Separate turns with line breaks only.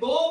2